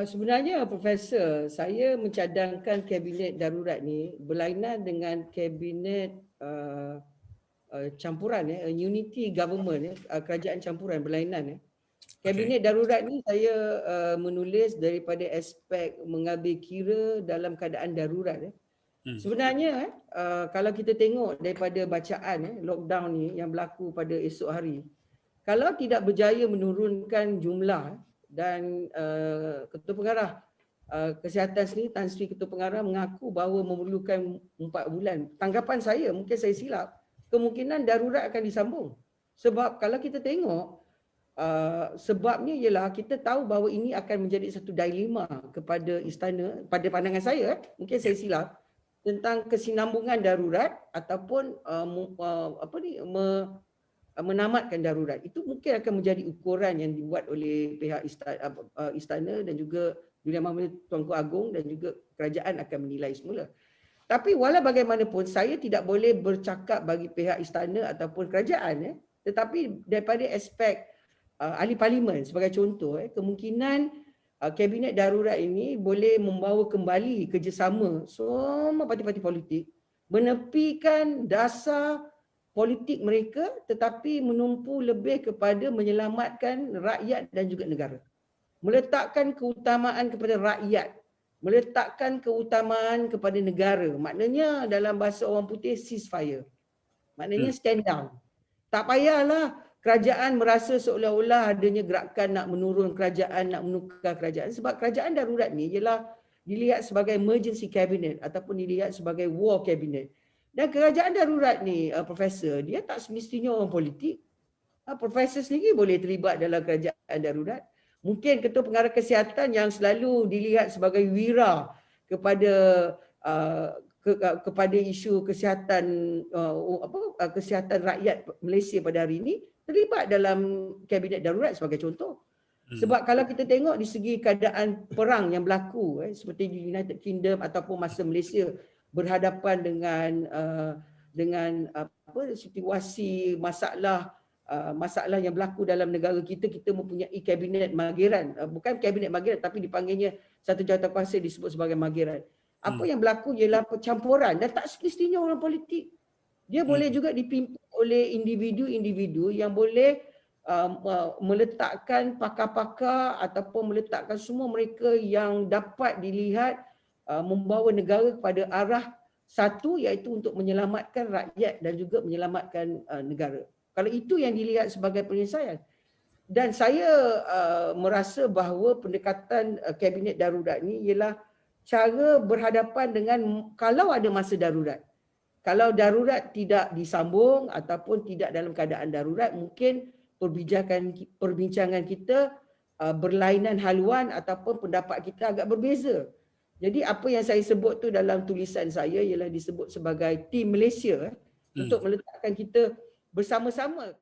Sebenarnya Profesor, saya mencadangkan kabinet darurat ni berlainan dengan kabinet campuran unity government kerajaan campuran berlainan. Kabinet darurat ni saya menulis daripada aspek mengambil kira dalam keadaan darurat. Sebenarnya kalau kita tengok daripada bacaan lockdown ni yang berlaku pada esok hari, kalau tidak berjaya menurunkan jumlah dan Ketua Pengarah Kesihatan sendiri, Tan Sri Ketua Pengarah mengaku bahawa memerlukan 4 bulan. Tanggapan saya, mungkin saya silap, kemungkinan darurat akan disambung. Sebab kalau kita tengok, sebabnya ialah kita tahu bahawa ini akan menjadi satu dilema kepada istana, pada pandangan saya, mungkin saya silap, tentang kesinambungan darurat ataupun menamatkan darurat. Itu mungkin akan menjadi ukuran yang dibuat oleh pihak istana dan juga Dunia Mahkamah Tuanku Agong dan juga kerajaan akan menilai semula. Tapi walau bagaimanapun saya tidak boleh bercakap bagi pihak istana ataupun kerajaan, tetapi daripada aspek ahli parlimen sebagai contoh, kemungkinan kabinet darurat ini boleh membawa kembali kerjasama semua parti-parti politik, menepikan dasar politik mereka tetapi menumpu lebih kepada menyelamatkan rakyat dan juga negara. Meletakkan keutamaan kepada rakyat, meletakkan keutamaan kepada negara. Maknanya dalam bahasa orang putih ceasefire. Maknanya stand down. Tak payahlah kerajaan merasa seolah-olah adanya gerakan nak menurun kerajaan, nak menukar kerajaan. Sebab kerajaan darurat ni ialah dilihat sebagai emergency cabinet ataupun dilihat sebagai war cabinet. Dan kerajaan darurat ni, Profesor, dia tak semestinya orang politik. Profesor sendiri boleh terlibat dalam kerajaan darurat. Mungkin Ketua Pengarah Kesihatan yang selalu dilihat sebagai wira kepada kepada isu kesihatan kesihatan rakyat Malaysia pada hari ini terlibat dalam kabinet darurat sebagai contoh. Sebab kalau kita tengok di segi keadaan perang yang berlaku seperti di United Kingdom ataupun masa Malaysia berhadapan dengan situasi masalah yang berlaku dalam negara kita, kita mempunyai kabinet mageran. Bukan kabinet mageran tapi dipanggilnya satu jawatankuasa disebut sebagai mageran. Apa yang berlaku ialah percampuran dan tak semestinya orang politik. Dia boleh juga dipimpin oleh individu-individu yang boleh meletakkan pakar-pakar ataupun meletakkan semua mereka yang dapat dilihat membawa negara kepada arah satu, iaitu untuk menyelamatkan rakyat dan juga menyelamatkan negara. Kalau itu yang dilihat sebagai penyelesaian. Dan saya merasa bahawa pendekatan kabinet darurat ni ialah cara berhadapan dengan kalau ada masa darurat. Kalau darurat tidak disambung ataupun tidak dalam keadaan darurat, mungkin perbincangan kita berlainan haluan ataupun pendapat kita agak berbeza. Jadi apa yang saya sebut tu dalam tulisan saya ialah disebut sebagai Tim Malaysia untuk meletakkan kita bersama-sama